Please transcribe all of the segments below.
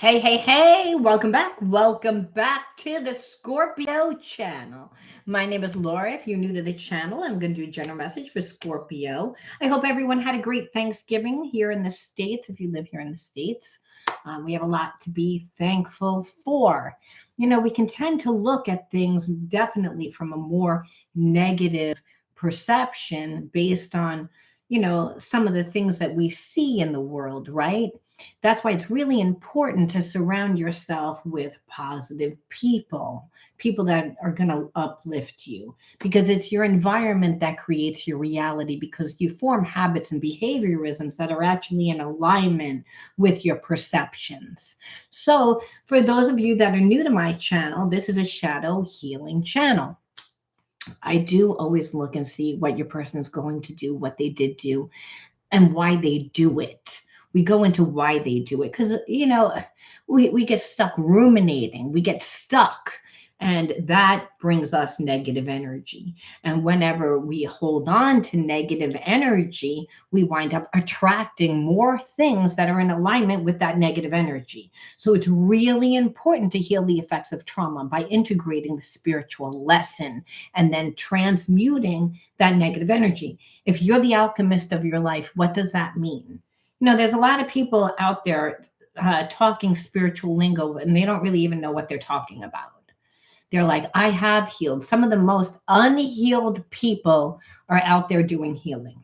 Hey, welcome back. Welcome back to the Scorpio channel. My name is Laura. If you're new to the channel, I'm going to do a general message for Scorpio. I hope everyone had a great Thanksgiving here in the States. If you live here in the States, we have a lot to be thankful for. We can tend to look at things definitely from a more negative perception based on, some of the things that we see in the world, right? That's why it's really important to surround yourself with positive people, people that are going to uplift you, because it's your environment that creates your reality, because you form habits and behaviorisms that are actually in alignment with your perceptions. So, for those of you that are new to my channel, this is a shadow healing channel. I do always look and see what your person is going to do, what they did do, and why they do it. We go into why they do it because, we get stuck ruminating, we get stuck. And that brings us negative energy. And whenever we hold on to negative energy, we wind up attracting more things that are in alignment with that negative energy. So it's really important to heal the effects of trauma by integrating the spiritual lesson and then transmuting that negative energy. If you're the alchemist of your life, what does that mean? There's a lot of people out there talking spiritual lingo, and they don't really even know what they're talking about. They're like, I have healed. Some of the most unhealed people are out there doing healing,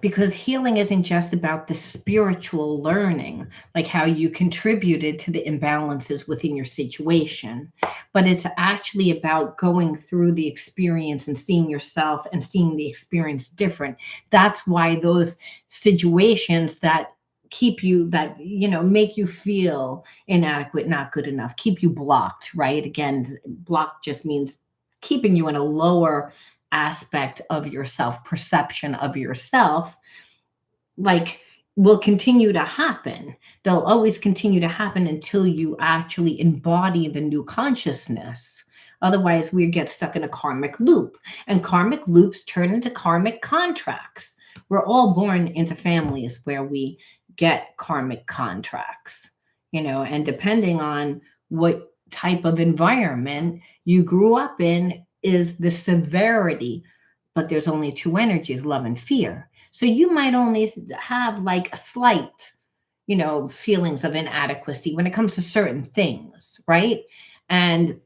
because healing isn't just about the spiritual learning, like how you contributed to the imbalances within your situation, but it's actually about going through the experience and seeing yourself and seeing the experience different. That's why those situations that keep you, that make you feel inadequate, not good enough, keep you blocked, right? Again, blocked just means keeping you in a lower aspect of yourself, perception of yourself, like, will continue to happen. They'll always continue to happen until you actually embody the new consciousness. Otherwise, we get stuck in a karmic loop, and karmic loops turn into karmic contracts. We're all born into families where we get karmic contracts, and depending on what type of environment you grew up in is the severity. But there's only two energies, love and fear. So you might only have like a slight, feelings of inadequacy when it comes to certain things, right? And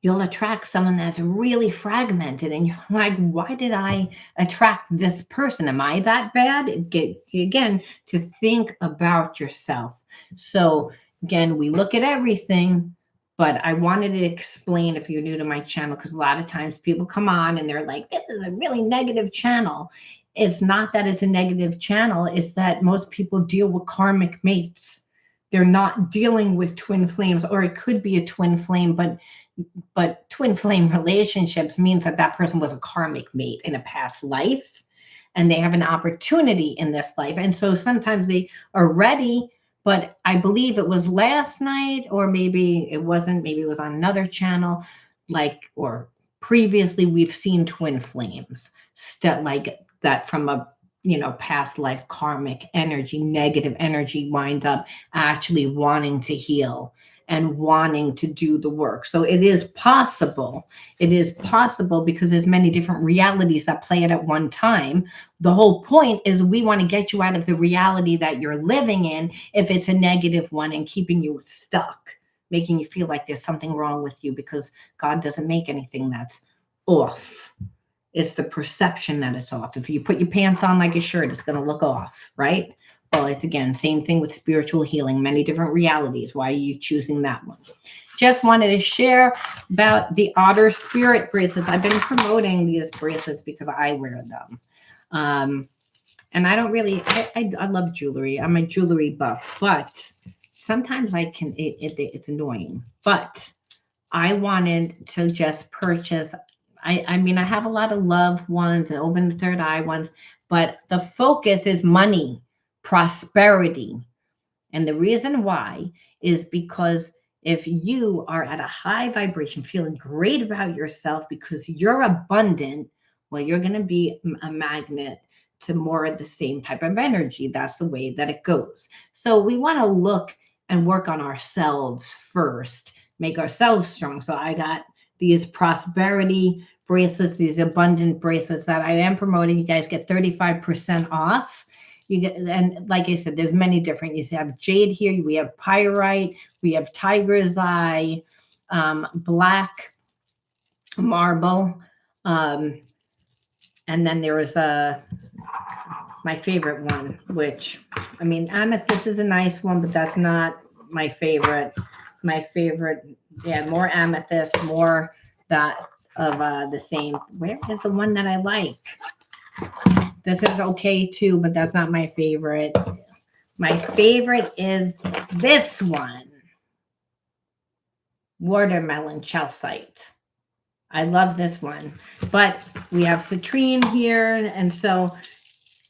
you'll attract someone that's really fragmented, and you're like, why did I attract this person? Am I that bad? It gets you again to think about yourself. So again, we look at everything, but I wanted to explain, if you're new to my channel, because a lot of times people come on and they're like, this is a really negative channel. It's not that it's a negative channel, it's that most people deal with karmic mates. They're not dealing with twin flames, or it could be a twin flame, but twin flame relationships means that that person was a karmic mate in a past life, and they have an opportunity in this life. And so sometimes they are ready, but I believe it was last night, or maybe it wasn't, maybe it was on another channel, or previously we've seen twin flames, like that from a past life karmic energy, negative energy, wind up actually wanting to heal and wanting to do the work. So it is possible. It is possible because there's many different realities that play it at one time. The whole point is we want to get you out of the reality that you're living in, if it's a negative one, and keeping you stuck, making you feel like there's something wrong with you, because God doesn't make anything that's off. It's the perception that it's off. If you put your pants on like a shirt, it's going to look off, right? Well, it's again, same thing with spiritual healing, many different realities. Why are you choosing that one? Just wanted to share about the Otter Spirit bracelets. I've been promoting these bracelets because I wear them. And I don't really, I love jewelry. I'm a jewelry buff, but sometimes it's annoying. But I wanted to just purchase, I mean, I have a lot of loved ones and open the third eye ones, but the focus is money, prosperity. And the reason why is because if you are at a high vibration, feeling great about yourself because you're abundant, well, you're going to be a magnet to more of the same type of energy. That's the way that it goes. So we want to look and work on ourselves first, make ourselves strong. So I got these prosperity bracelets, these abundant bracelets that I am promoting. You guys get 35% off. You get, and like I said, there's many different. You have jade here. We have pyrite. We have tiger's eye, black marble, and then there is my favorite one, which, I mean, amethyst is a nice one, but that's not my favorite. My favorite, yeah, more amethyst, more that of the same. Where is the one that I like? This is okay too, but that's not my favorite. My favorite is this one, watermelon chalcite. I love this one, but we have citrine here, and so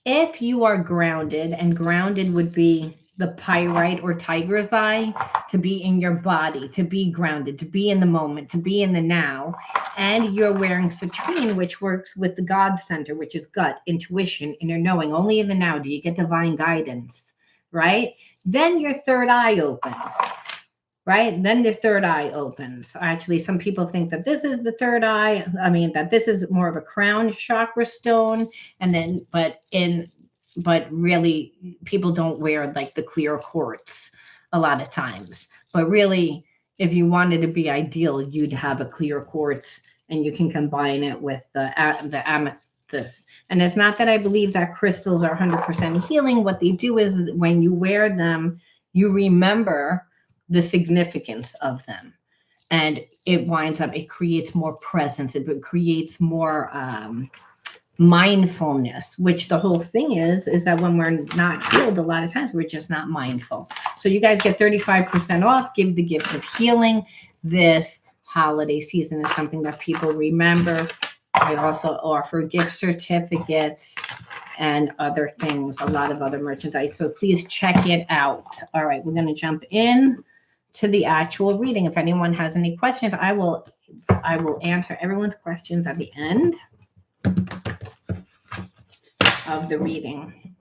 if you are grounded, and grounded would be the pyrite or tiger's eye, to be in your body, to be grounded, to be in the moment, to be in the now, and you're wearing citrine, which works with the God center, which is gut, intuition, inner knowing. Only in the now do you get divine guidance, right? Then your third eye opens. Right? Then the third eye opens. Actually, some people think that this is the third eye. I mean, that this is more of a crown chakra stone. And then, but really, people don't wear like the clear quartz a lot of times. But really, if you wanted to be ideal, you'd have a clear quartz, and you can combine it with the amethyst. And it's not that I believe that crystals are 100% healing. What they do is when you wear them, you remember the significance of them, and it winds up, it creates more presence, it creates more mindfulness, which the whole thing is that when we're not healed, a lot of times we're just not mindful. So you guys get 35% off. Give the gift of healing. This holiday season is something that people remember. I also offer gift certificates and other things, a lot of other merchandise, so please check it out. All right, we're going to jump in to the actual reading. If anyone has any questions, I will answer everyone's questions at the end of the reading.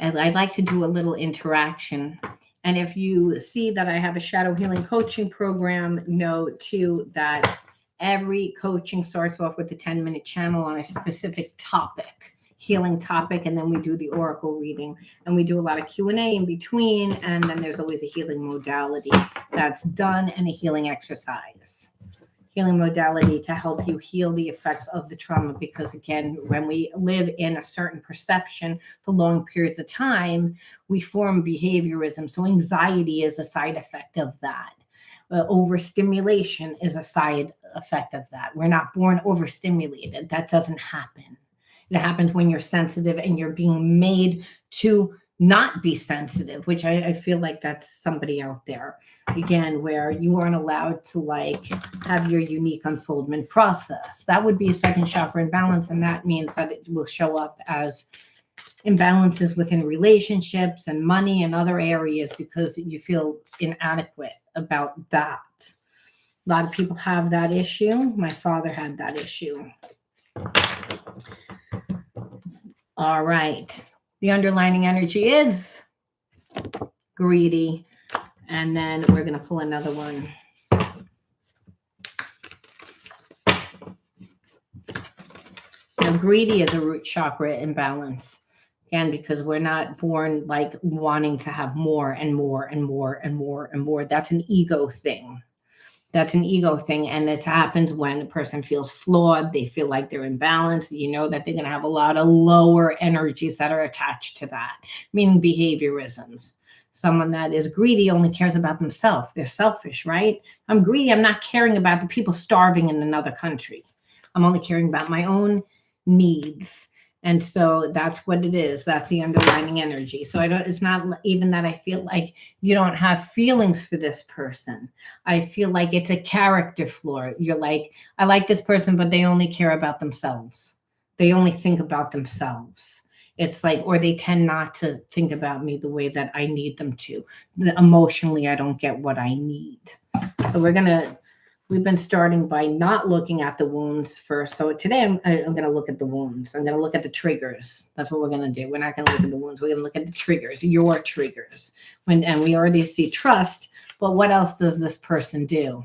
And I'd like to do a little interaction. And if you see that I have a shadow healing coaching program, know too that every coaching starts off with a 10-minute channel on a specific topic, healing topic, and then we do the oracle reading, and we do a lot of Q&A in between, and then there's always a healing modality that's done, and a healing exercise. Healing modality to help you heal the effects of the trauma, because again, when we live in a certain perception for long periods of time, we form behaviorism. So anxiety is a side effect of that. Overstimulation is a side effect of that. We're not born overstimulated. That doesn't happen. It happens when you're sensitive and you're being made to not be sensitive, which I feel like that's somebody out there, again, where you aren't allowed to like have your unique unfoldment process. That would be a second chakra imbalance, and that means that it will show up as imbalances within relationships and money and other areas because you feel inadequate about that. A lot of people have that issue. My father had that issue. All right. The underlining energy is greedy. And then we're going to pull another one. Now, greedy is a root chakra imbalance. Again, because we're not born like wanting to have more and more and more and more and more. That's an ego thing. That's an ego thing. And this happens when a person feels flawed. They feel like they're imbalanced. You know that they're going to have a lot of lower energies that are attached to that, meaning behaviorisms. Someone that is greedy only cares about themselves. They're selfish, right? I'm greedy. I'm not caring about the people starving in another country. I'm only caring about my own needs. And so that's what it is. That's the underlying energy. So it's not even that I feel like you don't have feelings for this person. I feel like it's a character flaw. You're like, I like this person, but they only care about themselves. They only think about themselves. It's like, or they tend not to think about me the way that I need them to. Emotionally, I don't get what I need. So we're going to We've been starting by not looking at the wounds first. So today I'm going to look at the wounds. I'm going to look at the triggers. That's what we're going to do. We're not going to look at the wounds. We're going to look at the triggers, your triggers. And we already see trust, but what else does this person do?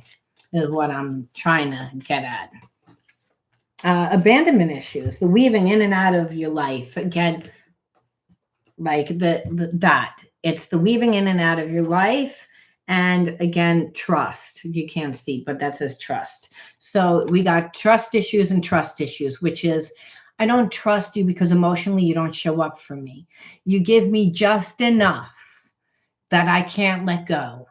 Is what I'm trying to get at. Abandonment issues, the weaving in and out of your life. Again, like that. It's the weaving in and out of your life. And again, trust. You can't see, but that says trust. So we got trust issues and trust issues, which is I don't trust you because emotionally you don't show up for me. You give me just enough that I can't let go.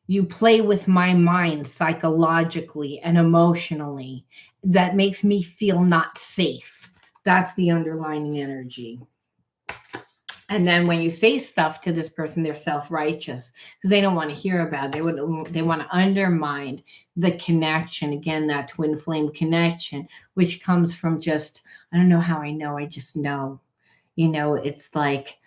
You play with my mind psychologically and emotionally. That makes me feel not safe. That's the underlying energy. And then when you say stuff to this person, they're self-righteous because they don't want to hear about it. They want to undermine the connection. Again, that twin flame connection, which comes from just, I don't know how I know, I just know. It's like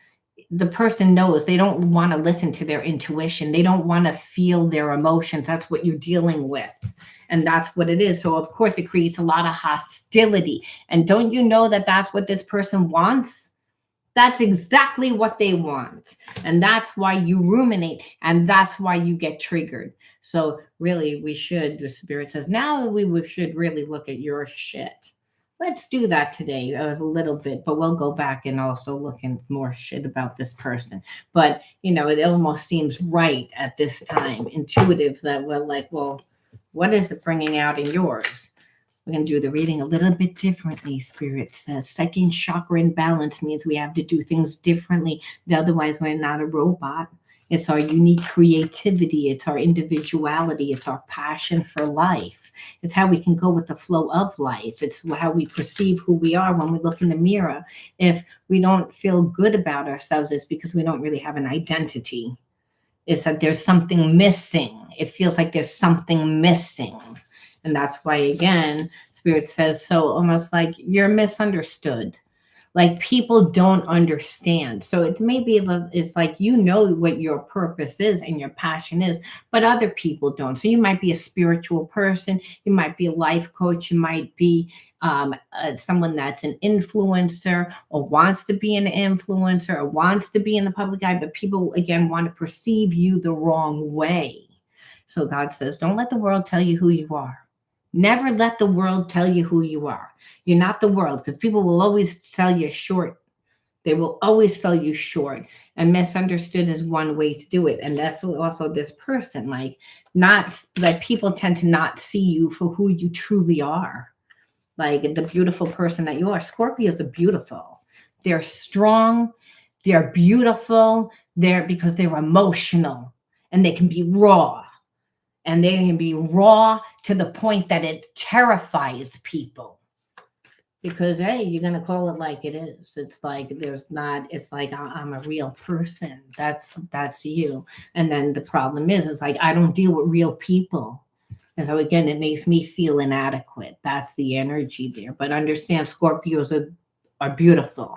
the person knows. They don't want to listen to their intuition. They don't want to feel their emotions. That's what you're dealing with. And that's what it is. So, of course, it creates a lot of hostility. And don't you know that that's what this person wants? That's exactly what they want. And that's why you ruminate. And that's why you get triggered. So really, the spirit says, now we should really look at your shit. Let's do that today. That was a little bit, but we'll go back and also look at more shit about this person. But, it almost seems right at this time, intuitive, that we're like, well, what is it bringing out in yours? We're going to do the reading a little bit differently, Spirit says. Second chakra imbalance means we have to do things differently. Otherwise, we're not a robot. It's our unique creativity. It's our individuality. It's our passion for life. It's how we can go with the flow of life. It's how we perceive who we are when we look in the mirror. If we don't feel good about ourselves, it's because we don't really have an identity. It's that there's something missing. It feels like there's something missing. And that's why, again, Spirit says, so almost like you're misunderstood. Like people don't understand. So it may be, it's like, what your purpose is and your passion is, but other people don't. So you might be a spiritual person. You might be a life coach. You might be someone that's an influencer or wants to be an influencer or wants to be in the public eye. But people, again, want to perceive you the wrong way. So God says, don't let the world tell you who you are. Never let the world tell you who you are. You're not the world, because people will always sell you short. They will always sell you short. And misunderstood is one way to do it. And that's also this person, people tend to not see you for who you truly are. Like the beautiful person that you are. Scorpios are beautiful. They're strong. They're beautiful. Because they're emotional and they can be raw. And they can be raw to the point that it terrifies people. Because, hey, you're going to call it like it is. It's like it's like I'm a real person. That's you. And then the problem is like I don't deal with real people. And so, again, it makes me feel inadequate. That's the energy there. But understand, Scorpios are beautiful.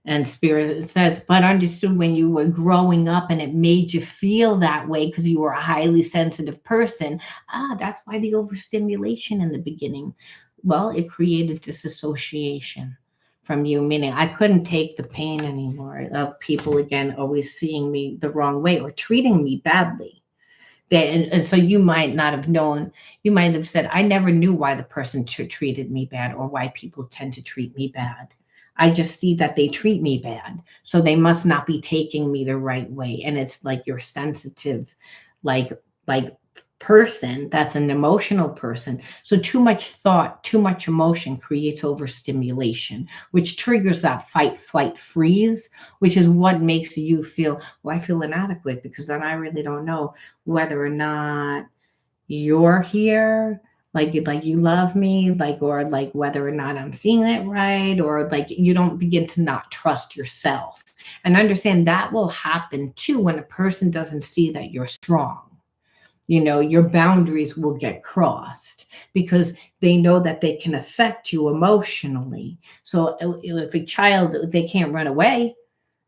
And Spirit says, but understood when you were growing up and it made you feel that way because you were a highly sensitive person. That's why the overstimulation in the beginning. Well, it created disassociation from you, meaning I couldn't take the pain anymore of people, again, always seeing me the wrong way or treating me badly. And so you might not have known, you might have said, I never knew why the person treated me bad or why people tend to treat me bad. I just see that they treat me bad. So they must not be taking me the right way. And it's like you're sensitive, like person that's an emotional person. So too much thought, too much emotion creates overstimulation, which triggers that fight, flight, freeze, which is what makes you feel, I feel inadequate because then I really don't know whether or not you're here. Like you love me, or whether or not I'm seeing it right, or you don't begin to not trust yourself. And understand that will happen too when a person doesn't see that you're strong. Your boundaries will get crossed because they know that they can affect you emotionally. So if a child, they can't run away.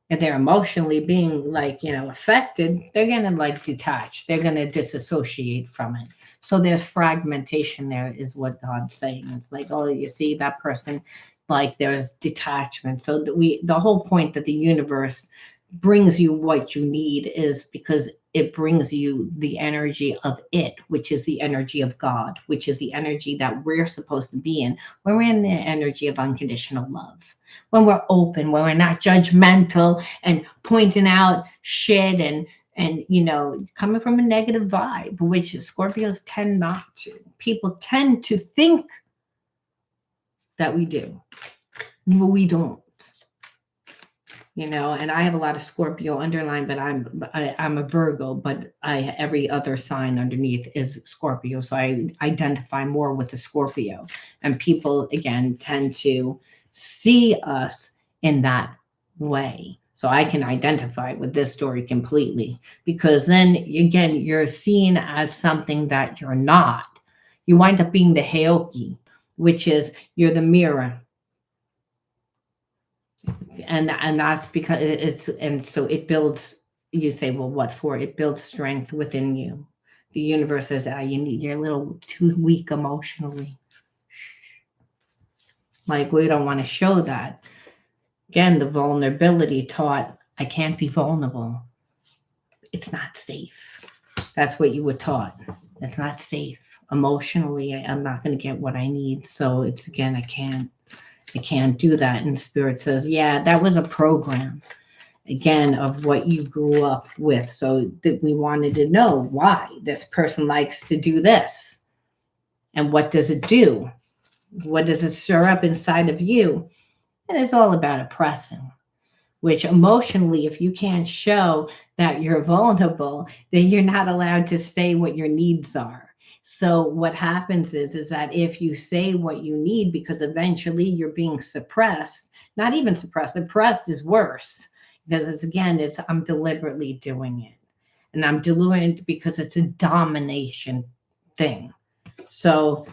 if they're emotionally being like, affected, they're going to like detach. They're going to disassociate from it. So there's fragmentation there, is what God's saying. It's like, oh, you see that person, like there's detachment. So the whole point that the universe brings you what you need is because it brings you the energy of it, which is the energy of God, which is the energy that we're supposed to be in when we're in the energy of unconditional love, when we're open, when we're not judgmental and pointing out shit and coming from a negative vibe, which Scorpios tend not to. People tend to think that we do, but we don't. And I have a lot of Scorpio underlined, but I'm a Virgo, but every other sign underneath is Scorpio, so I identify more with the Scorpio, and people again tend to see us in that way. So I can identify with this story completely, because then again you're seen as something that you're not. You wind up being the Heoki, which is you're the mirror, and that's because it's and so it builds. You say, well, what for? It builds strength within you. The universe says, you're a little too weak emotionally. Like, we don't want to show that. Again, the vulnerability taught, I can't be vulnerable. It's not safe. That's what you were taught. It's not safe emotionally. I'm not going to get what I need. So it's, again, I can't do that. And Spirit says, yeah, that was a program, again, of what you grew up with. So that we wanted to know why this person likes to do this. And what does it do? What does it stir up inside of you? And it's all about oppressing, which emotionally, if you can't show that you're vulnerable, then you're not allowed to say what your needs are. So what happens is that if you say what you need, because eventually you're being suppressed, not even suppressed, oppressed is worse, because I'm deliberately doing it. And I'm doing it because it's a domination thing. So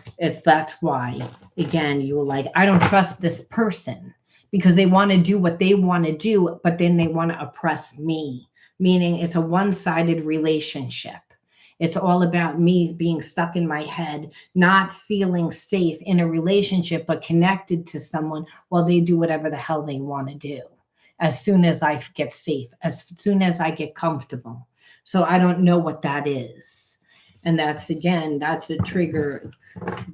that's why, again, you were like, I don't trust this person because they want to do what they want to do, but then they want to oppress me, meaning it's a one-sided relationship. It's all about me being stuck in my head, not feeling safe in a relationship, but connected to someone while they do whatever the hell they want to do. As soon as I get safe, as soon as I get comfortable. So I don't know what that is. And that's a trigger.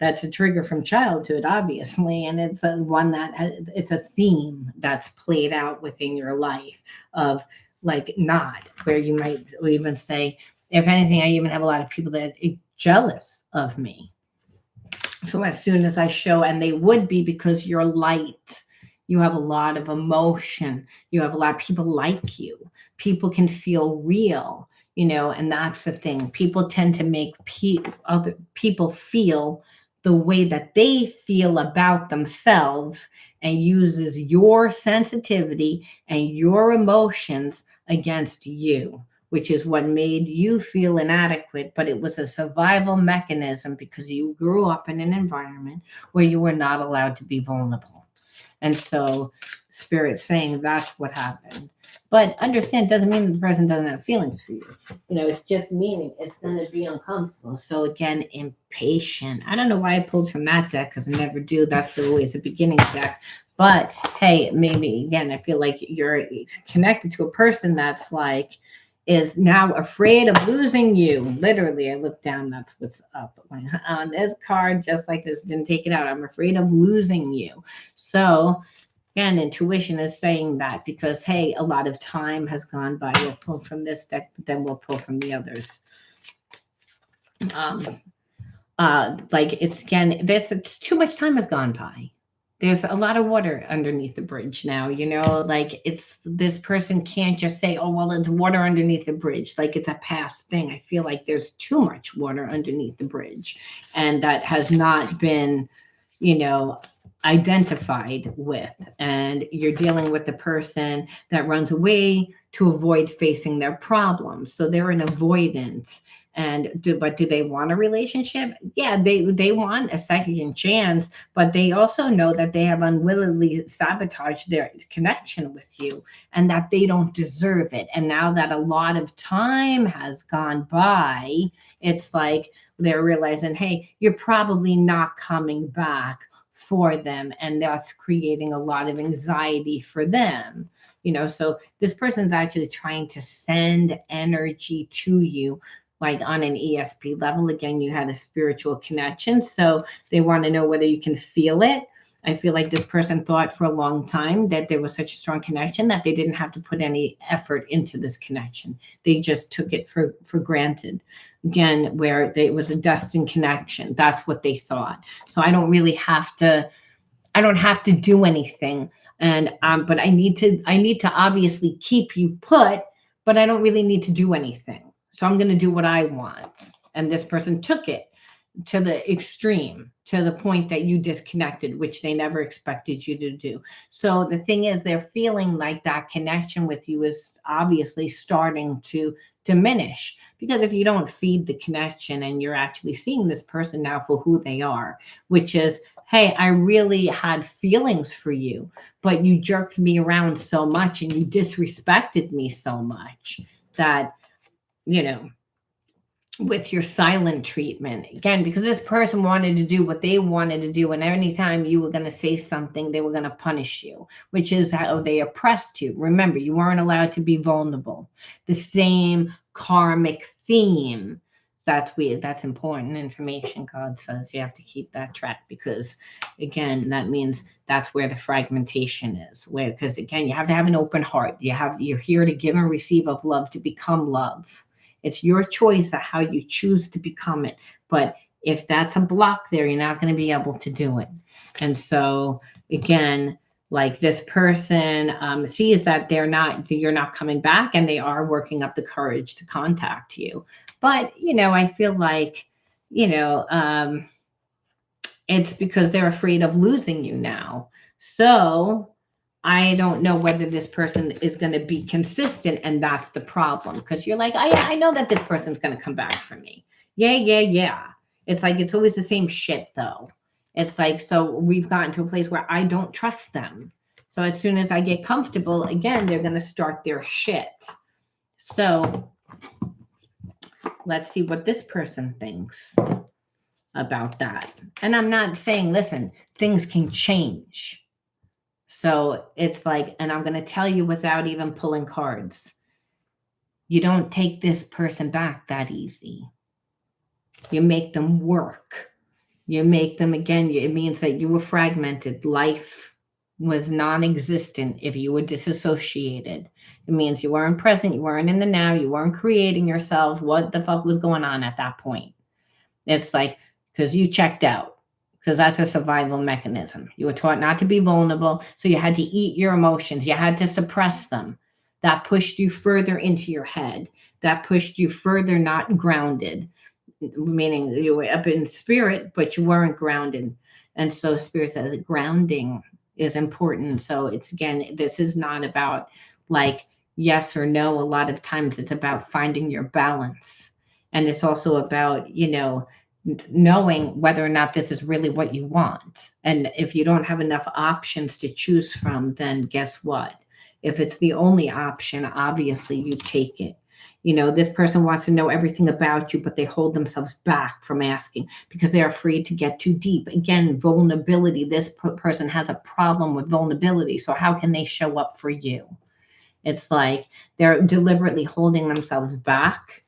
That's a trigger from childhood, obviously. And it's it's a theme that's played out within your life of like not, where you might even say, if anything, I even have a lot of people that are jealous of me. So as soon as I show, and they would be, because you're light, you have a lot of emotion, you have a lot of people like you, people can feel real, and that's the thing. People tend to make other people feel the way that they feel about themselves, and uses your sensitivity and your emotions against you, which is what made you feel inadequate. But it was a survival mechanism because you grew up in an environment where you were not allowed to be vulnerable. And so Spirit's saying that's what happened. But understand, doesn't mean the person doesn't have feelings for you. It's just meaning it's going to be uncomfortable. So again, impatient. I don't know why I pulled from that deck, because I never do. That's always a beginning deck. But hey, maybe again, I feel like you're connected to a person that's like, is now afraid of losing you. Literally, I looked down, that's what's up on this card, just like this, didn't take it out. I'm afraid of losing you. So again, intuition is saying that because, hey, a lot of time has gone by. We'll pull from this deck, but then we'll pull from the others. Like it's too much time has gone by. There's a lot of water underneath the bridge now, like it's, this person can't just say, oh, well, it's water underneath the bridge. Like it's a past thing. I feel like there's too much water underneath the bridge, and that has not been, identified with, and you're dealing with the person that runs away to avoid facing their problems, so they're an avoidant. But do they want a relationship? Yeah, they want a second chance, but they also know that they have unwillingly sabotaged their connection with you, and that they don't deserve it. And now that a lot of time has gone by, it's like they're realizing, hey, you're probably not coming back for them, and that's creating a lot of anxiety for them. So this person's actually trying to send energy to you, like on an ESP level. Again, you had a spiritual connection, so they want to know whether you can feel it. I feel like this person thought for a long time that there was such a strong connection that they didn't have to put any effort into this connection. They just took it for granted. Again, where it was a destined connection. That's what they thought. So I don't have to do anything. And but I need to obviously keep you put, but I don't really need to do anything. So I'm going to do what I want. And this person took it to the extreme, to the point that you disconnected, which they never expected you to do. So the thing is, they're feeling like that connection with you is obviously starting to diminish, because if you don't feed the connection and you're actually seeing this person now for who they are, which is, hey, I really had feelings for you, but you jerked me around so much and you disrespected me so much that, you know, with your silent treatment, again, because this person wanted to do what they wanted to do, and anytime you were going to say something, they were going to punish you, which is how they oppressed you. Remember, you weren't allowed to be vulnerable. The same karmic theme. That's weird. That's important information. God says you have to keep that track, because again, that means that's where the fragmentation is. Where, because again, you have to have an open heart. You're here to give and receive of love, to become love. It's your choice of how you choose to become it. But if that's a block there, you're not going to be able to do it. And so again, like this person sees that you're not coming back, and they are working up the courage to contact you. But, I feel like, it's because they're afraid of losing you now. So I don't know whether this person is going to be consistent, and that's the problem. Because you're like, I know that this person's going to come back for me. Yeah. It's like, it's always the same shit, though. It's like, so we've gotten to a place where I don't trust them. So as soon as I get comfortable, again, they're going to start their shit. So let's see what this person thinks about that. And I'm not saying, listen, things can change. So it's like, and I'm going to tell you without even pulling cards, you don't take this person back that easy. You make them work. You make them, again, it means that you were fragmented. Life was non-existent if you were disassociated. It means you weren't present, you weren't in the now, you weren't creating yourself. What the fuck was going on at that point? It's like, because you checked out. Because that's a survival mechanism. You were taught not to be vulnerable, so you had to eat your emotions. You had to suppress them. That pushed you further into your head. That pushed you further not grounded, meaning you were up in spirit, but you weren't grounded. And so spirit says grounding is important. So it's, again, this is not about like yes or no. A lot of times it's about finding your balance. And it's also about, knowing whether or not this is really what you want. And if you don't have enough options to choose from, then guess what? If it's the only option, obviously you take it. This person wants to know everything about you, but they hold themselves back from asking because they're afraid to get too deep. Again, vulnerability. This person has a problem with vulnerability. So how can they show up for you? It's like they're deliberately holding themselves back.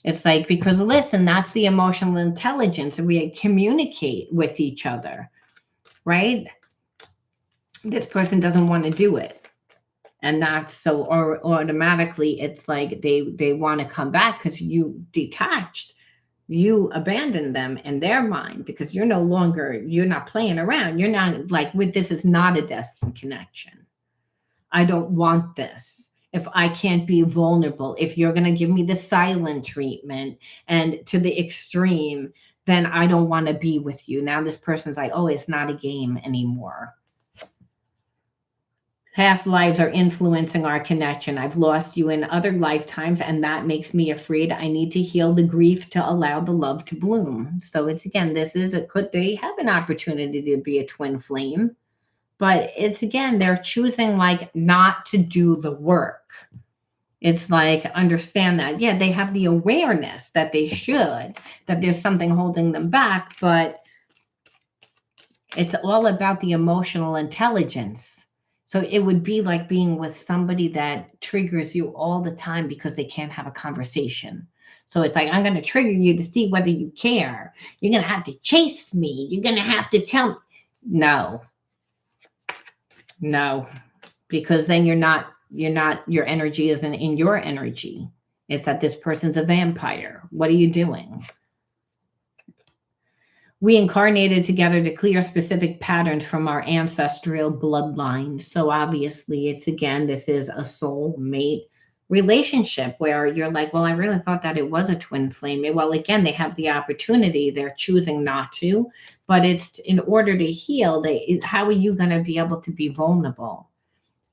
It's like, because listen, that's the emotional intelligence, and we communicate with each other, right? This person doesn't want to do it. And that's so, or automatically it's like they want to come back because you detached, you abandoned them in their mind, because you're not playing around. You're not like, this is not a destined connection. I don't want this. If I can't be vulnerable, if you're going to give me the silent treatment and to the extreme, then I don't want to be with you. Now this person's like, oh, it's not a game anymore. Past lives are influencing our connection. I've lost you in other lifetimes, and that makes me afraid. I need to heal the grief to allow the love to bloom. So it's again, this is a could they have an opportunity to be a twin flame, but it's again, they're choosing like not to do the work. It's like understand that, yeah, they have the awareness that they should, that there's something holding them back, but it's all about the emotional intelligence. So it would be like being with somebody that triggers you all the time because they can't have a conversation. So it's like, I'm going to trigger you to see whether you care. You're going to have to chase me. You're going to have to tell me. No, no, because then your energy isn't in your energy. It's that this person's a vampire. What are you doing? We incarnated together to clear specific patterns from our ancestral bloodline. So obviously, it's again, this is a soul mate relationship where you're like, well, I really thought that it was a twin flame. Well, again, they have the opportunity, they're choosing not to, but it's in order to heal. How are you going to be able to be vulnerable?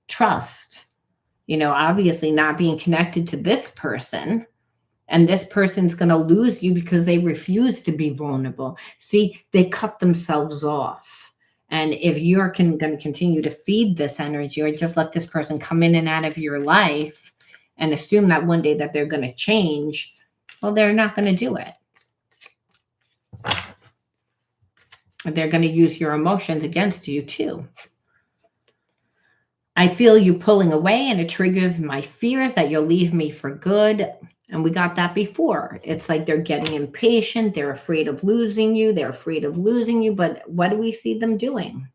Trust, obviously not being connected to this person. And this person's going to lose you because they refuse to be vulnerable. See, they cut themselves off. And if you're going to continue to feed this energy or just let this person come in and out of your life and assume that one day that they're going to change, well, they're not going to do it. They're going to use your emotions against you too. I feel you pulling away and it triggers my fears that you'll leave me for good. And we got that before. It's like they're getting impatient. They're afraid of losing you. They're afraid of losing you. But what do we see them doing?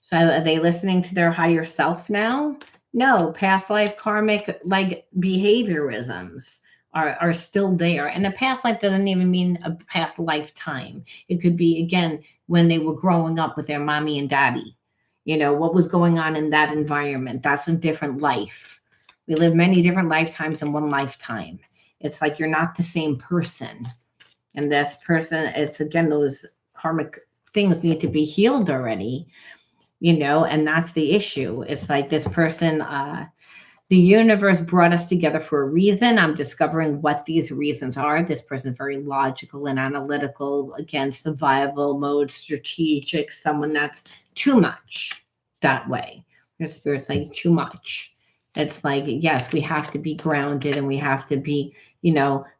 So are they listening to their higher self now? No, past life karmic like behaviorisms are still there. And a past life doesn't even mean a past lifetime. It could be, again, when they were growing up with their mommy and daddy. What was going on in that environment? That's a different life. We live many different lifetimes in one lifetime. It's like you're not the same person. And this person, it's again, those karmic things need to be healed already, and that's the issue. It's like this person, the universe brought us together for a reason. I'm discovering what these reasons are. This person's very logical and analytical, again, survival mode, strategic, someone that's too much that way. Your spirit's like too much. It's like, yes, we have to be grounded and we have to be,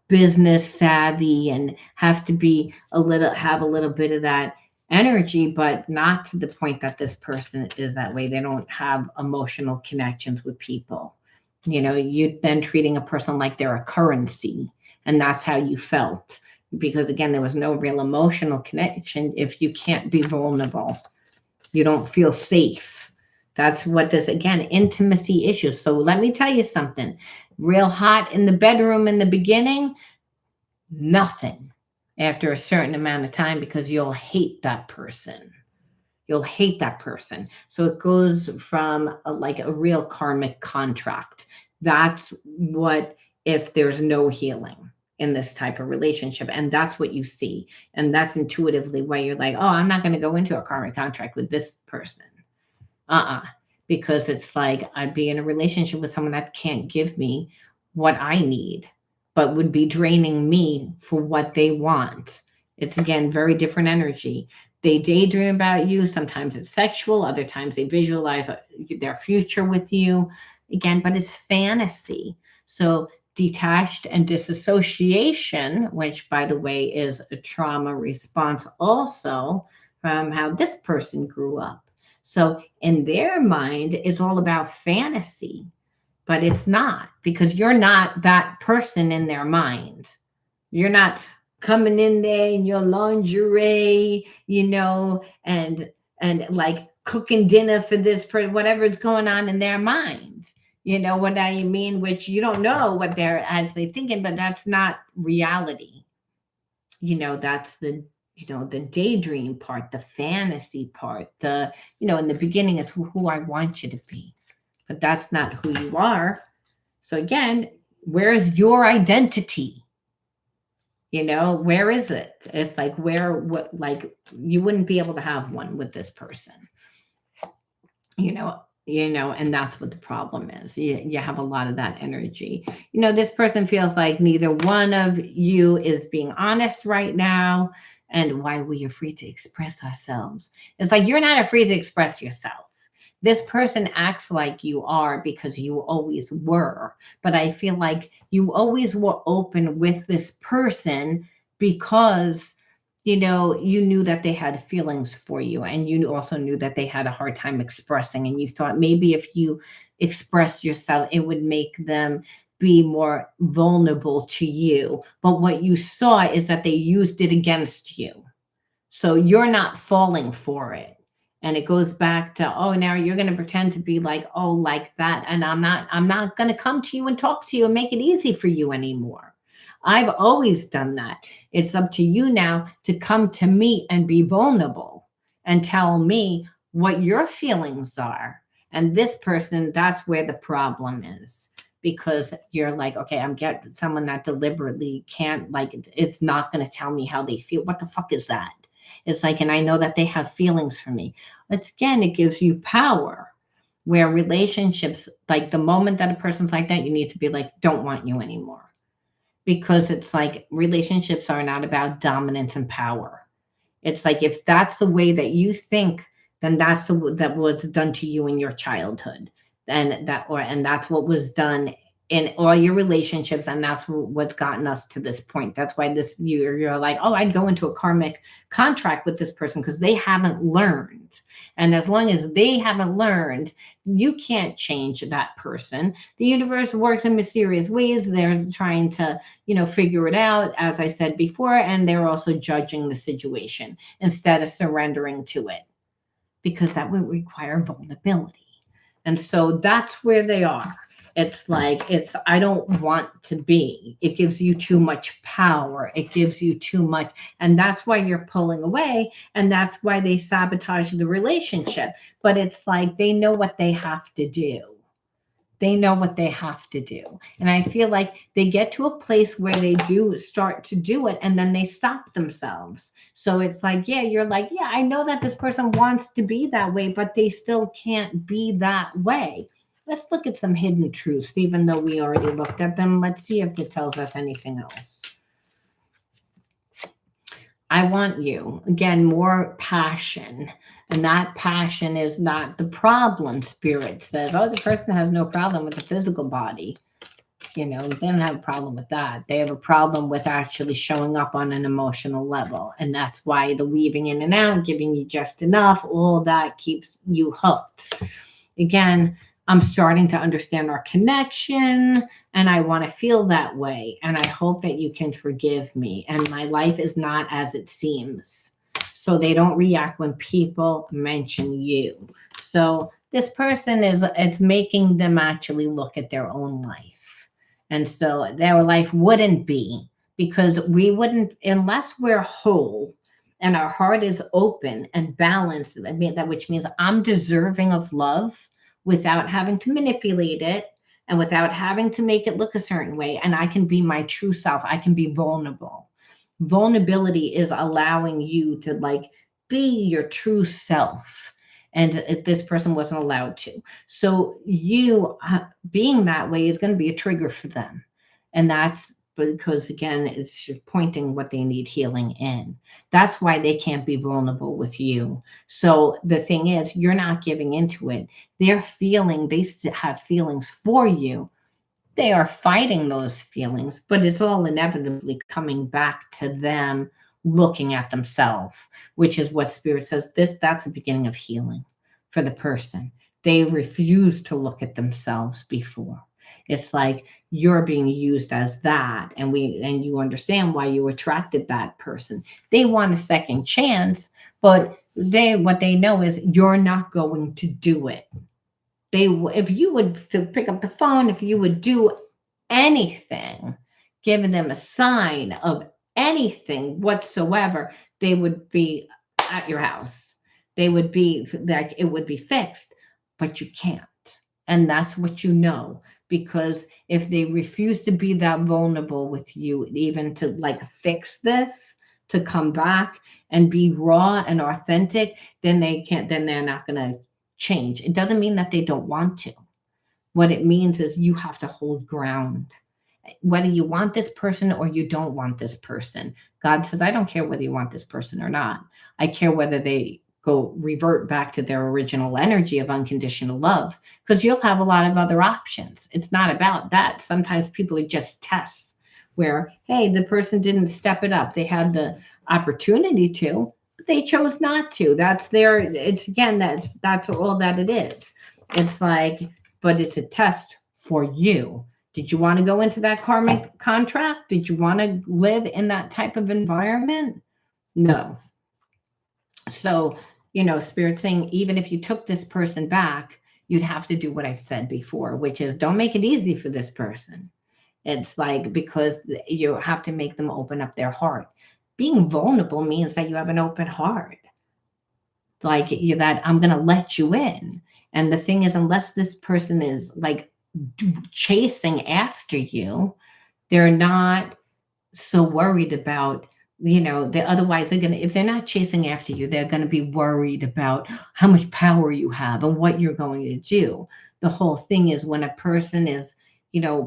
business savvy and have to be have a little bit of that energy, but not to the point that this person is that way. They don't have emotional connections with people. You then treating a person like they're a currency, and that's how you felt. Because again, there was no real emotional connection. If you can't be vulnerable, you don't feel safe. That's what this, again, intimacy issues. So let me tell you something. Real hot in the bedroom in the beginning, nothing after a certain amount of time because you'll hate that person. You'll hate that person. So it goes from like a real karmic contract. That's what if there's no healing in this type of relationship. And that's what you see. And that's intuitively why you're like, oh, I'm not going to go into a karmic contract with this person. Because it's like I'd be in a relationship with someone that can't give me what I need, but would be draining me for what they want. It's again, very different energy. They daydream about you. Sometimes it's sexual. Other times they visualize their future with you again, but it's fantasy. So detached and disassociation, which by the way, is a trauma response also from how this person grew up. So in their mind, it's all about fantasy, but it's not because you're not that person in their mind. You're not coming in there in your lingerie, and like cooking dinner for this person, whatever is going on in their mind. You know what I mean? Which you don't know what they're actually thinking, but that's not reality. That's the daydream part, the fantasy part, in the beginning it's who I want you to be, but that's not who you are. So again, where's your identity? Where is it? It's like, where, what, like, you wouldn't be able to have one with this person, and that's what the problem is. You have a lot of that energy. This person feels like neither one of you is being honest right now. And why are we afraid to express ourselves? It's like, you're not afraid to express yourself. This person acts like you are because you always were. But I feel like you always were open with this person because you knew that they had feelings for you, and you also knew that they had a hard time expressing, and you thought maybe if you expressed yourself, it would make them be more vulnerable to you. But what you saw is that they used it against you. So you're not falling for it. And it goes back to, oh, now you're going to pretend to be like, oh, like that. And I'm not going to come to you and talk to you and make it easy for you anymore. I've always done that. It's up to you now to come to me and be vulnerable and tell me what your feelings are. And this person, that's where the problem is, because you're like, okay, I'm getting someone that deliberately can't, like, it's not going to tell me how they feel. What the fuck is that? It's like, and I know that they have feelings for me. It's, again, it gives you power, where relationships, like the moment that a person's like that, you need to be like, don't want you anymore. Because it's like, relationships are not about dominance and power. It's like, if that's the way that you think, then that was done to you in your childhood. And that's what was done in all your relationships, and that's what's gotten us to this point. That's why this you're like, oh, I'd go into a karmic contract with this person because they haven't learned. And as long as they haven't learned, you can't change that person. The universe works in mysterious ways. They're trying to, figure it out, as I said before, and they're also judging the situation instead of surrendering to it, because that would require vulnerability. And so that's where they are. It's like, I don't want to be. It gives you too much power. It gives you too much. And that's why you're pulling away. And that's why they sabotage the relationship. But it's like, they know what they have to do. They know what they have to do. And I feel like they get to a place where they do start to do it, and then they stop themselves. So it's like, yeah, you're like, yeah, I know that this person wants to be that way, but they still can't be that way. Let's look at some hidden truths, even though we already looked at them. Let's see if it tells us anything else. I want you. Again, more passion. And that passion is not the problem. Spirit says, oh, the person has no problem with the physical body. They don't have a problem with that. They have a problem with actually showing up on an emotional level. And that's why the weaving in and out, giving you just enough, all that keeps you hooked. Again, I'm starting to understand our connection, and I want to feel that way. And I hope that you can forgive me. And my life is not as it seems. So they don't react when people mention you. So this person it's making them actually look at their own life. And so their life wouldn't be, because we wouldn't, unless we're whole and our heart is open and balanced, which means I'm deserving of love without having to manipulate it and without having to make it look a certain way. And I can be my true self. I can be vulnerable. Vulnerability is allowing you to, like, be your true self. And if this person wasn't allowed to. So you being that way is going to be a trigger for them. And that's because, again, it's pointing what they need healing in. That's why they can't be vulnerable with you. So the thing is, you're not giving into it. They still have feelings for you. They are fighting those feelings, but it's all inevitably coming back to them looking at themselves, which is what Spirit says. That's the beginning of healing for the person. They refuse to look at themselves before. It's like you're being used as that, and you understand why you attracted that person. They want a second chance, but what they know is you're not going to do it. If you would to pick up the phone, if you would do anything, giving them a sign of anything whatsoever, they would be at your house. They would be like, it would be fixed, but you can't. And that's what you know. because if they refuse to be that vulnerable with you, even to like fix this, to come back and be raw and authentic, then they can't, then they're not going to change. It doesn't mean that they don't want to. What it means is you have to hold ground, whether you want this person or you don't want this person. God says, I don't care whether you want this person or not. I care whether they go revert back to their original energy of unconditional love, because you'll have a lot of other options. It's not about that. Sometimes people are just tests where, hey, the person didn't step it up. They had the opportunity to, but they chose not to. That's their, it's again, that's all that it is. It's like, but it's a test for you. Did you want to go into that karmic contract? Did you want to live in that type of environment? No. So, Spirit saying, even if you took this person back, you'd have to do what I said before, which is don't make it easy for this person. It's like, because you have to make them open up their heart. Being vulnerable means that you have an open heart. Like that I'm going to let you in. And the thing is, unless this person is like chasing after you, they're not so worried about, otherwise they're going to, if they're not chasing after you, they're going to be worried about how much power you have and what you're going to do. The whole thing is when a person is,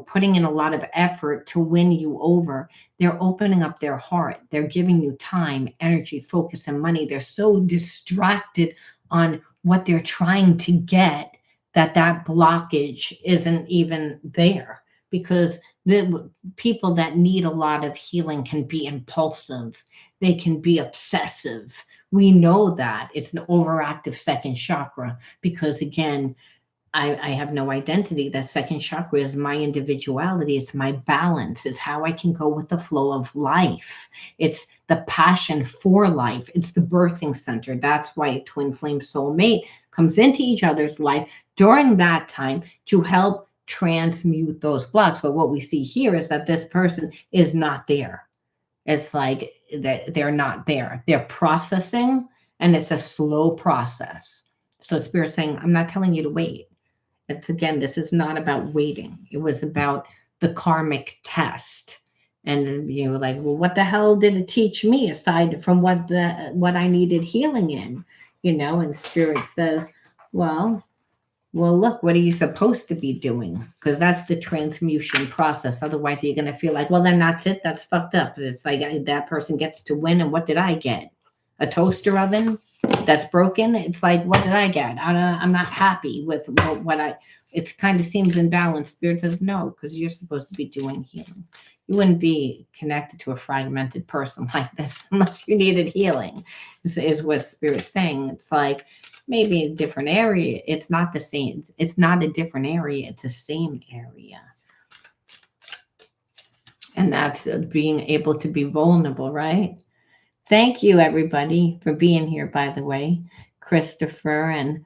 putting in a lot of effort to win you over, they're opening up their heart. They're giving you time, energy, focus, and money. They're so distracted on what they're trying to get that blockage isn't even there, because the people that need a lot of healing can be impulsive. They can be obsessive. We know that it's an overactive second chakra because, again, I have no identity. That second chakra is my individuality. It's my balance. It's how I can go with the flow of life. It's the passion for life. It's the birthing center. That's why twin flame soulmate comes into each other's life during that time to help transmute those blocks. But what we see here is that this person is not there. It's like that they're not there. They're processing, and it's a slow process. So Spirit's saying, I'm not telling you to wait. It's, again, this is not about waiting. It was about the karmic test. And you were like, well, what the hell did it teach me aside from what I needed healing in? And Spirit says, well, look, what are you supposed to be doing? Because that's the transmutation process. Otherwise, you're going to feel like, well, then that's it. That's fucked up. It's like that person gets to win. And what did I get? A toaster oven that's broken? It's like, what did I get? I'm not happy with what it kind of seems imbalanced. Spirit says no, because you're supposed to be doing healing. You wouldn't be connected to a fragmented person like this unless you needed healing, is what Spirit's saying. It's like, maybe a different area. It's not the same. It's not a different area. It's the same area. And that's being able to be vulnerable, right? Thank you, everybody, for being here, by the way. Christopher and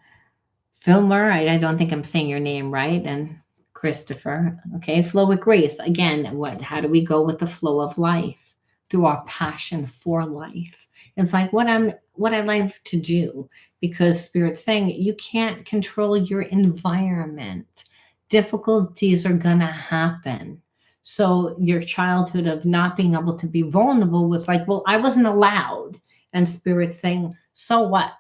Filmer. I don't think I'm saying your name right. And Christopher. Okay, flow with grace. Again, how do we go with the flow of life? Through our passion for life. It's like what I like to do, because Spirit's saying you can't control your environment. Difficulties are going to happen. So your childhood of not being able to be vulnerable was like, well, I wasn't allowed. And Spirit's saying, so what?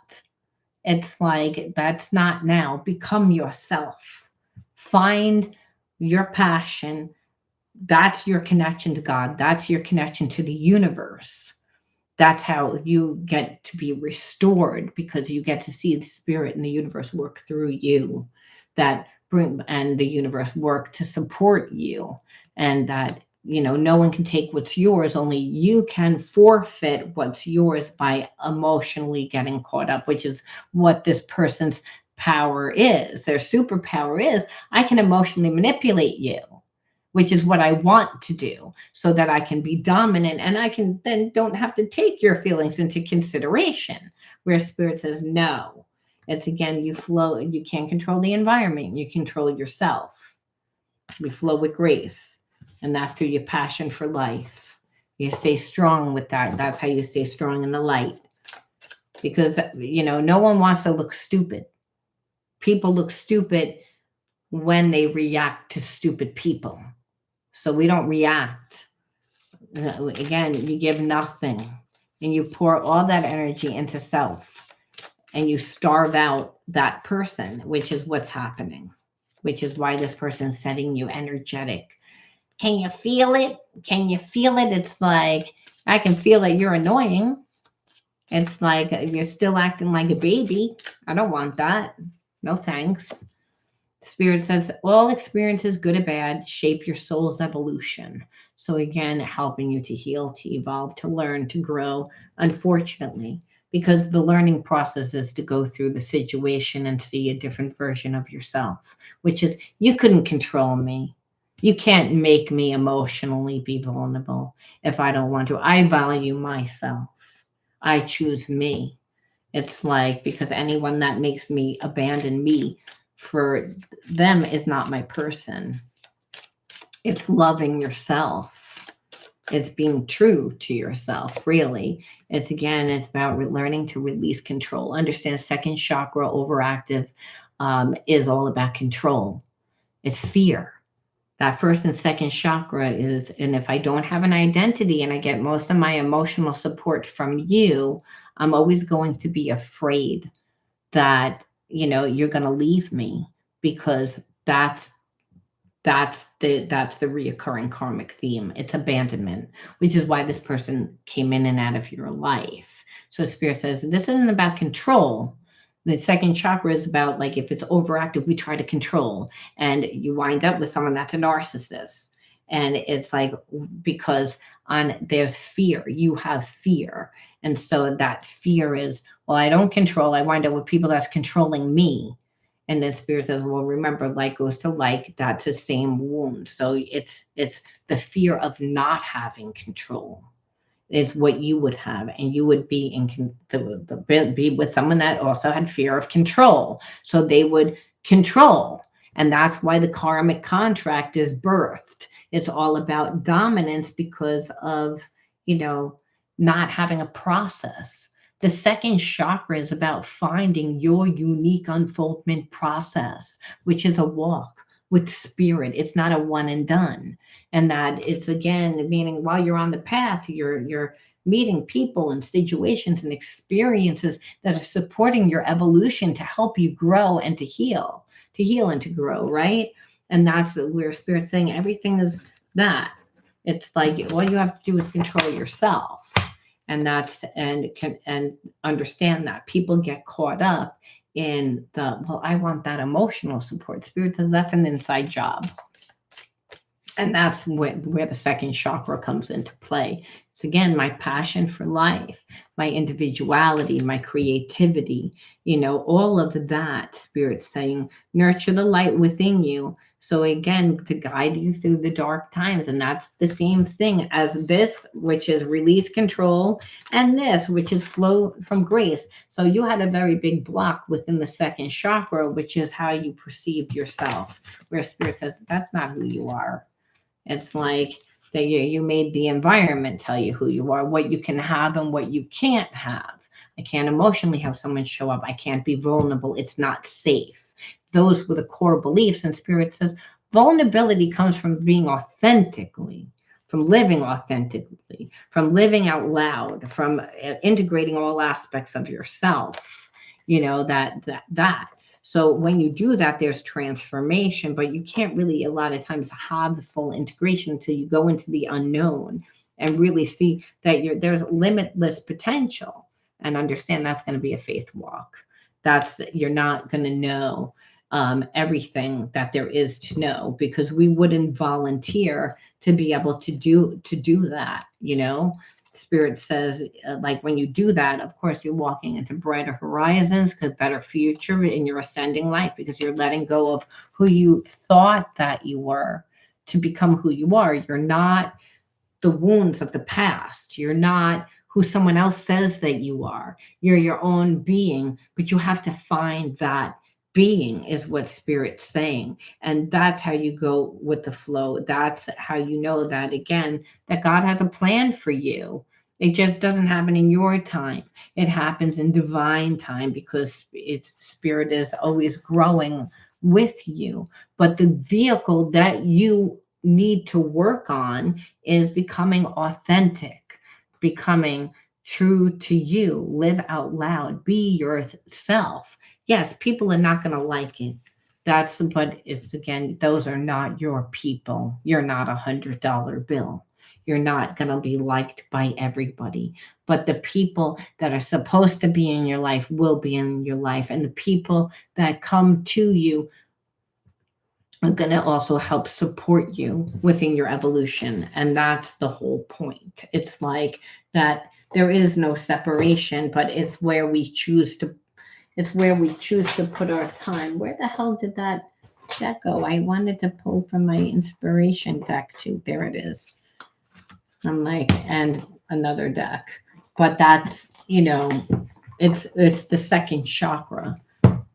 It's like, that's not now. Become yourself. Find your passion. That's your connection to God. That's your connection to the universe. That's how you get to be restored, because you get to see the Spirit and the universe work through you, and the universe work to support you. And that, no one can take what's yours. Only you can forfeit what's yours by emotionally getting caught up, which is what this person's power is. Their superpower is, I can emotionally manipulate you, which is what I want to do, so that I can be dominant and I can then don't have to take your feelings into consideration. Where Spirit says, no, it's, again, you flow. You can't control the environment. You control yourself. You flow with grace. And that's through your passion for life. You stay strong with that. That's how you stay strong in the light. Because, no one wants to look stupid. People look stupid when they react to stupid people. So we don't react. Again, you give nothing and you pour all that energy into self and you starve out that person, which is what's happening, which is why this person's setting you energetic. Can you feel it? Can you feel it? It's like, I can feel that you're annoying. It's like you're still acting like a baby. I don't want that. No thanks. Spirit says all experiences, good or bad, shape your soul's evolution. So, again, helping you to heal, to evolve, to learn, to grow, unfortunately, because the learning process is to go through the situation and see a different version of yourself, which is you couldn't control me. You can't make me emotionally be vulnerable if I don't want to. I value myself. I choose me. It's like because anyone that makes me abandon me for them is not my person. It's loving yourself. It's being true to yourself, really. It's again, it's about learning to release control. Understand second chakra overactive is all about control. It's fear. That first and second chakra is, and if I don't have an identity and I get most of my emotional support from you, I'm always going to be afraid that, you're going to leave me because that's the reoccurring karmic theme. It's abandonment, which is why this person came in and out of your life. So Spirit says this isn't about control. The second chakra is about, like, if it's overactive, we try to control, and you wind up with someone that's a narcissist. And it's like, because there's fear, you have fear. And so that fear is, well, I don't control. I wind up with people that's controlling me. And the Spirit says, well, remember, like goes to like, that's the same wound. So it's the fear of not having control is what you would have, and you would be be with someone that also had fear of control. So they would control, and that's why the karmic contract is birthed. It's all about dominance because of not having a process. The second chakra is about finding your unique unfoldment process, which is a walk with spirit. It's not a one and done. And that it's, again, meaning while you're on the path, you're meeting people and situations and experiences that are supporting your evolution to help you grow and to heal and to grow, right? And that's where Spirit's saying everything is that. It's like all you have to do is control yourself. And that's and understand that people get caught up in well, I want that emotional support. Spirit says that's an inside job. And that's where the second chakra comes into play. It's, again, my passion for life, my individuality, my creativity, all of that. Spirit saying, nurture the light within you. So, again, to guide you through the dark times. And that's the same thing as this, which is release control, and this, which is flow from grace. So you had a very big block within the second chakra, which is how you perceived yourself, where Spirit says, that's not who you are. It's like that you made the environment tell you who you are, what you can have and what you can't have. I can't emotionally have someone show up. I can't be vulnerable. It's not safe. Those were the core beliefs. And Spirit says vulnerability comes from being authentically, from living authentically, from living out loud, from integrating all aspects of yourself, that. So when you do that, there's transformation, but you can't really a lot of times have the full integration until you go into the unknown and really see that there's limitless potential, and understand that's going to be a faith walk. You're not going to know everything that there is to know, because we wouldn't volunteer to be able to do that. Spirit says, like, when you do that, of course, you're walking into brighter horizons, because better future in your ascending life, because you're letting go of who you thought that you were to become who you are. You're not the wounds of the past. You're not who someone else says that you are. You're your own being, but you have to find that being, is what Spirit's saying. And that's how you go with the flow. That's how you know that, again, that God has a plan for you. It just doesn't happen in your time. It happens in divine time, because Spirit is always growing with you. But the vehicle that you need to work on is becoming authentic, becoming true to you, live out loud, be yourself. Yes, people are not going to like it. But it's again, those are not your people. You're not $100 bill. You're not going to be liked by everybody. But the people that are supposed to be in your life will be in your life. And the people that come to you are going to also help support you within your evolution. And that's the whole point. It's like that there is no separation, but it's where we choose to put our time. Where the hell did that go? I wanted to pull from my inspiration deck too. There it is. I'm like, and another deck. But that's, it's the second chakra.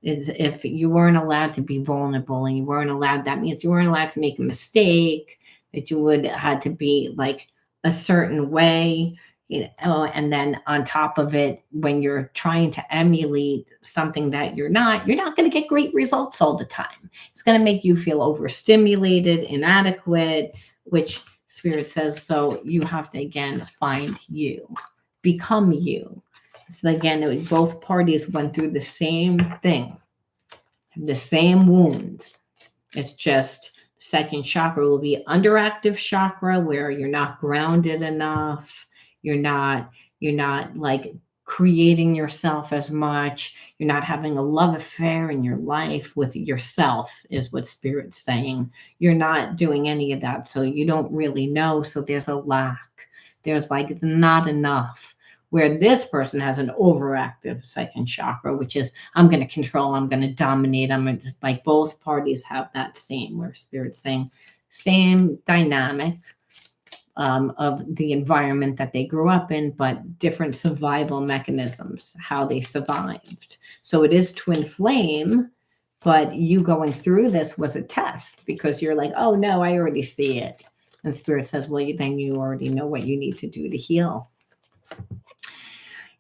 Is if you weren't allowed to be vulnerable and you weren't allowed, that means you weren't allowed to make a mistake, that you would had to be like a certain way, and then on top of it, when you're trying to emulate something that you're not going to get great results all the time. It's going to make you feel overstimulated, inadequate, which spirit says, so you have to again find you, become you. So again, both parties went through the same thing, the same wound. It's just second chakra will be underactive chakra where you're not grounded enough. You're not like creating yourself as much. You're not having a love affair in your life with yourself, is what spirit's saying. You're not doing any of that. So you don't really know. So there's a lack. There's like not enough. Where this person has an overactive second chakra, which is I'm going to control, I'm going to dominate. I'm going to, like, both parties have that same, where spirit's saying same dynamic of the environment that they grew up in, but different survival mechanisms, how they survived. So it is twin flame, but you going through this was a test because you're like, oh no, I already see it. And spirit says, well, then you already know what you need to do to heal.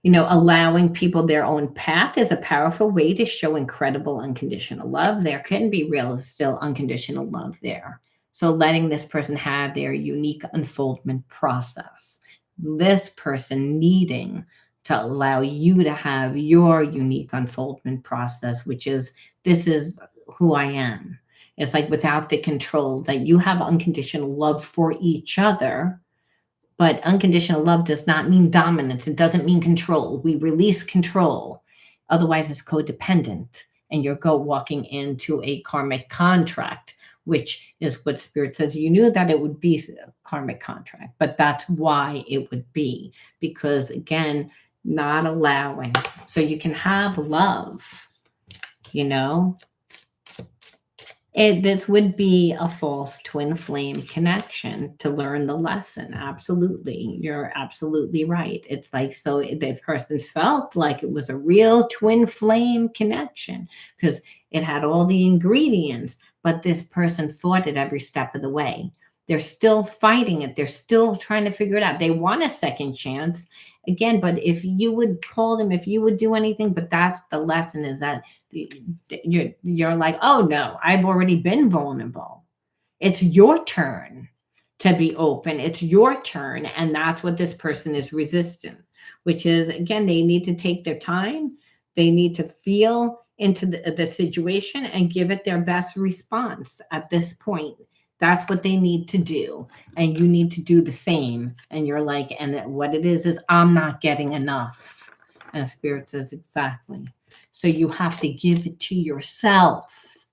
Allowing people their own path is a powerful way to show incredible unconditional love. There can be real, still unconditional love there. So letting this person have their unique unfoldment process, this person needing to allow you to have your unique unfoldment process, which is, this is who I am. It's like without the control, that you have unconditional love for each other. But unconditional love does not mean dominance. It doesn't mean control. We release control. Otherwise, it's codependent. And you're walking into a karmic contract, which is what spirit says. You knew that it would be a karmic contract, but that's why it would be. Because again, not allowing. So you can have love, this would be a false twin flame connection to learn the lesson. Absolutely. You're absolutely right. It's like, so the person felt like it was a real twin flame connection because it had all the ingredients, but this person fought it every step of the way. They're still fighting it. They're still trying to figure it out. They want a second chance again, but if you would call them, if you would do anything, but that's the lesson, is that you're like, oh no, I've already been vulnerable. It's your turn to be open. It's your turn. And that's what this person is resistant, which is, again, they need to take their time. They need to feel into the situation and give it their best response at this point. That's what they need to do. And you need to do the same. And you're like, and what it is I'm not getting enough. And spirit says, exactly. So you have to give it to yourself.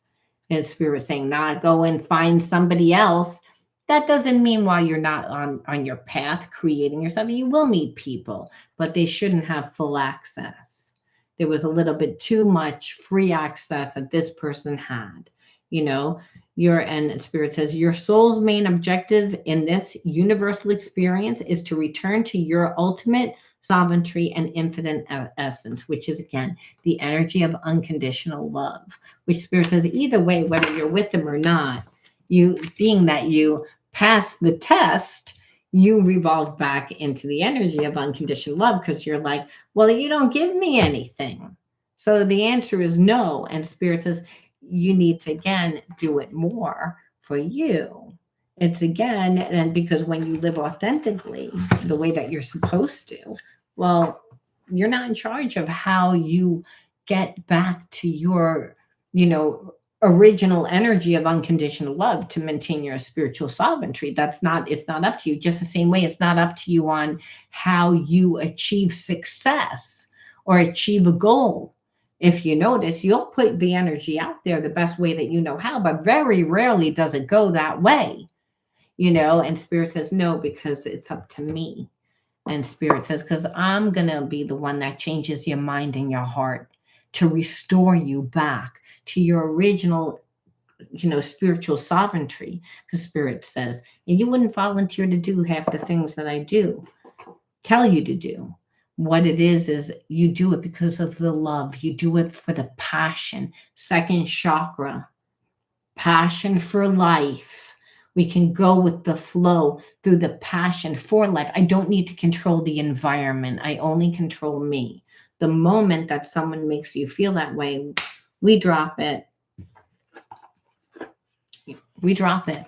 And spirit saying, not go and find somebody else. That doesn't mean while you're not on your path creating yourself, you will meet people, but they shouldn't have full access. There was a little bit too much free access that this person had. And spirit says your soul's main objective in this universal experience is to return to your ultimate sovereignty and infinite essence, which is again the energy of unconditional love, which spirit says either way, whether you're with them or not, you being that you pass the test, you revolve back into the energy of unconditional love because you're like, well, you don't give me anything. So the answer is no. And spirit says, you need to again do it more for you. It's again, and because when you live authentically the way that you're supposed to, well, you're not in charge of how you get back to your, you know, original energy of unconditional love to maintain your spiritual sovereignty. That's not, it's not up to you. Just the same way it's not up to you on how you achieve success or achieve a goal. If you notice, you'll put the energy out there the best way that you know how, but very rarely does it go that way, you know. And Spirit says, no, because it's up to me. And Spirit says, because I'm going to be the one that changes your mind and your heart to restore you back to your original, you know, spiritual sovereignty. Because Spirit says, and you wouldn't volunteer to do half the things that I do, tell you to do. What it is you do it because of the love. You do it for the passion. Second chakra, passion for life. We can go with the flow through the passion for life. I don't need to control the environment. I only control me. The moment that someone makes you feel that way, we drop it. We drop it.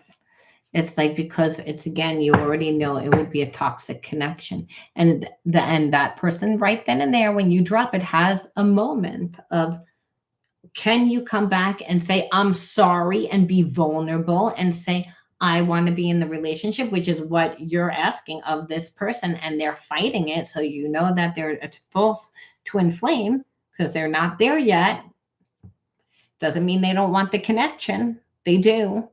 It's like, because it's, again, you already know it would be a toxic connection. And that person right then and there, when you drop it, has a moment of, can you come back and say, I'm sorry, and be vulnerable and say, I want to be in the relationship, which is what you're asking of this person, and they're fighting it. So you know that they're a false twin flame because they're not there yet. Doesn't mean they don't want the connection. They do.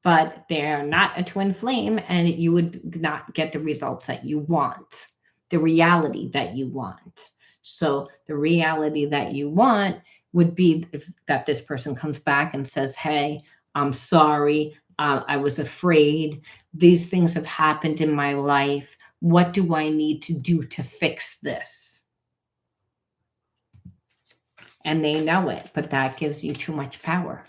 But they're not a twin flame, and you would not get the results that you want, the reality that you want. So the reality that you want would be that this person comes back and says, hey, I'm sorry. I was afraid. These things have happened in my life. What do I need to do to fix this? And they know it, but that gives you too much power.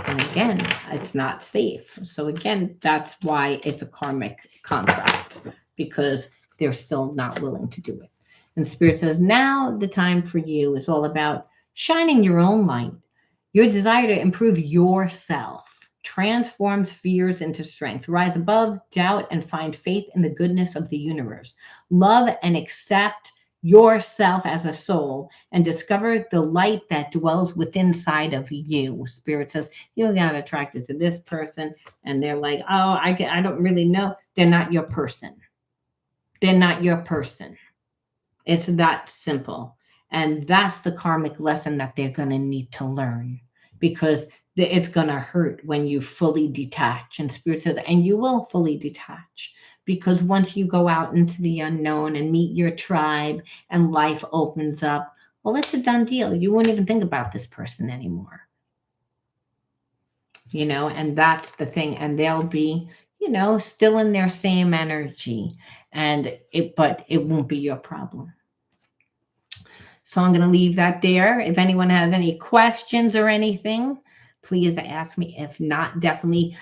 And again, it's not safe. So again, that's why it's a karmic contract, because they're still not willing to do it. And Spirit says, now the time for you is all about shining your own light. Your desire to improve yourself transforms fears into strength. Rise above doubt and find faith in the goodness of the universe. Love and accept yourself as a soul and discover the light that dwells within inside of you. Spirit says, you got attracted to this person and they're like, oh, I don't really know. They're not your person. They're not your person. It's that simple. And that's the karmic lesson that they're going to need to learn, because it's going to hurt when you fully detach. And Spirit says, and you will fully detach, because once you go out into the unknown and meet your tribe and life opens up, well, it's a done deal. You won't even think about this person anymore. You know, and that's the thing. And they'll be, you know, still in their same energy, but it won't be your problem. So I'm going to leave that there. If anyone has any questions or anything, please ask me. If not, definitely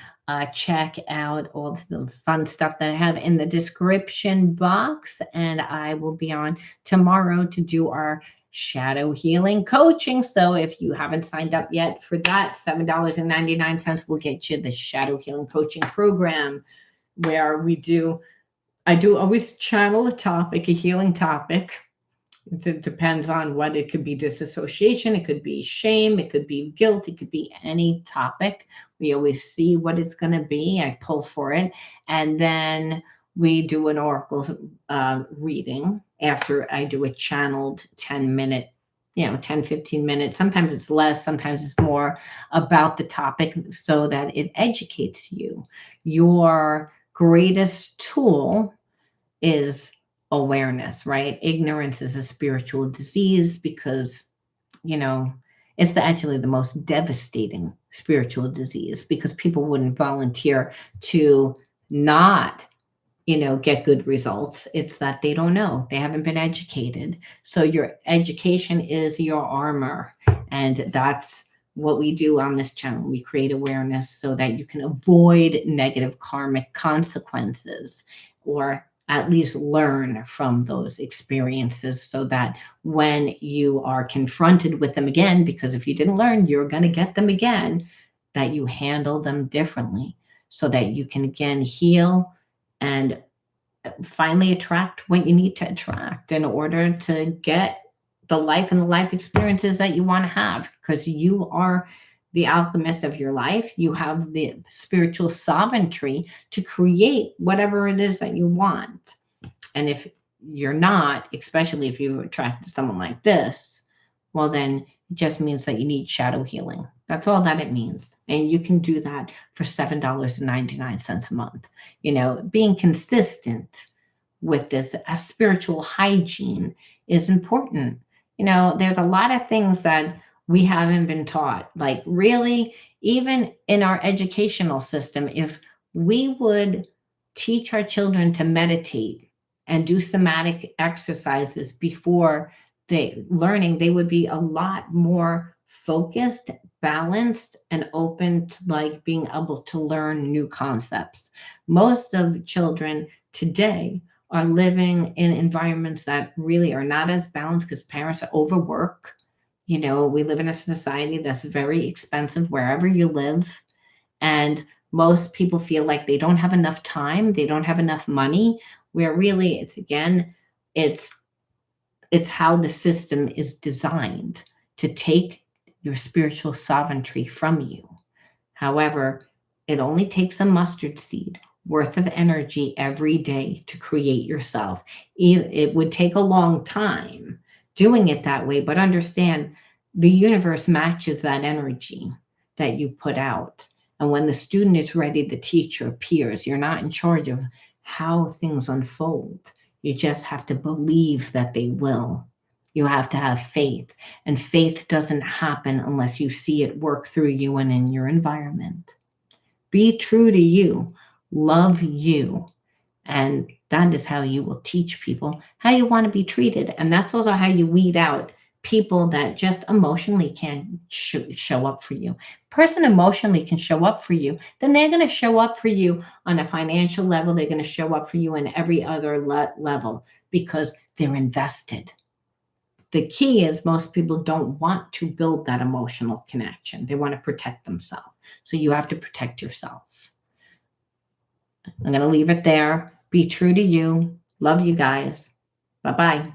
check out all the fun stuff that I have in the description box. And I will be on tomorrow to do our shadow healing coaching. So if you haven't signed up yet for that, $7.99 will get you the shadow healing coaching program, where I do always channel a topic, a healing topic. It depends on what. It could be disassociation, it could be shame, it could be guilt, it could be any topic. We always see what it's going to be. I pull for it. And then we do an oracle reading after I do a channeled 10-minute, 10, 15 minutes. Sometimes it's less, sometimes it's more, about the topic, so that it educates you. Your greatest tool is awareness, right? Ignorance is a spiritual disease, because, it's actually the most devastating spiritual disease, because people wouldn't volunteer to not, get good results. It's that they don't know. They haven't been educated. So your education is your armor. And that's what we do on this channel. We create awareness so that you can avoid negative karmic consequences, or at least learn from those experiences so that when you are confronted with them again, because if you didn't learn, you're going to get them again, that you handle them differently so that you can again heal and finally attract what you need to attract in order to get the life and the life experiences that you want to have, because you are the alchemist of your life. You have the spiritual sovereignty to create whatever it is that you want. And if you're not, especially if you attract someone like this, well, then it just means that you need shadow healing. That's all that it means. And you can do that for $7.99 a month. Being consistent with this spiritual hygiene is important. There's a lot of things that we haven't been taught. Like, really, even in our educational system, if we would teach our children to meditate and do somatic exercises before they learning, they would be a lot more focused, balanced, and open to like being able to learn new concepts. Most of children today are living in environments that really are not as balanced because parents are overwork. We live in a society that's very expensive wherever you live. And most people feel like they don't have enough time, they don't have enough money, where really it's it's how the system is designed to take your spiritual sovereignty from you. However, it only takes a mustard seed worth of energy every day to create yourself. It would take a long time doing it that way, but understand the universe matches that energy that you put out. And when the student is ready, the teacher appears. You're not in charge of how things unfold. You just have to believe that they will. You have to have faith. And faith doesn't happen unless you see it work through you and in your environment. Be true to you, love you. And that is how you will teach people how you want to be treated. And that's also how you weed out people that just emotionally can't show up for you. Person emotionally can show up for you, then they're going to show up for you on a financial level. They're going to show up for you in every other level because they're invested. The key is most people don't want to build that emotional connection. They want to protect themselves. So you have to protect yourself. I'm going to leave it there. Be true to you. Love you guys. Bye-bye.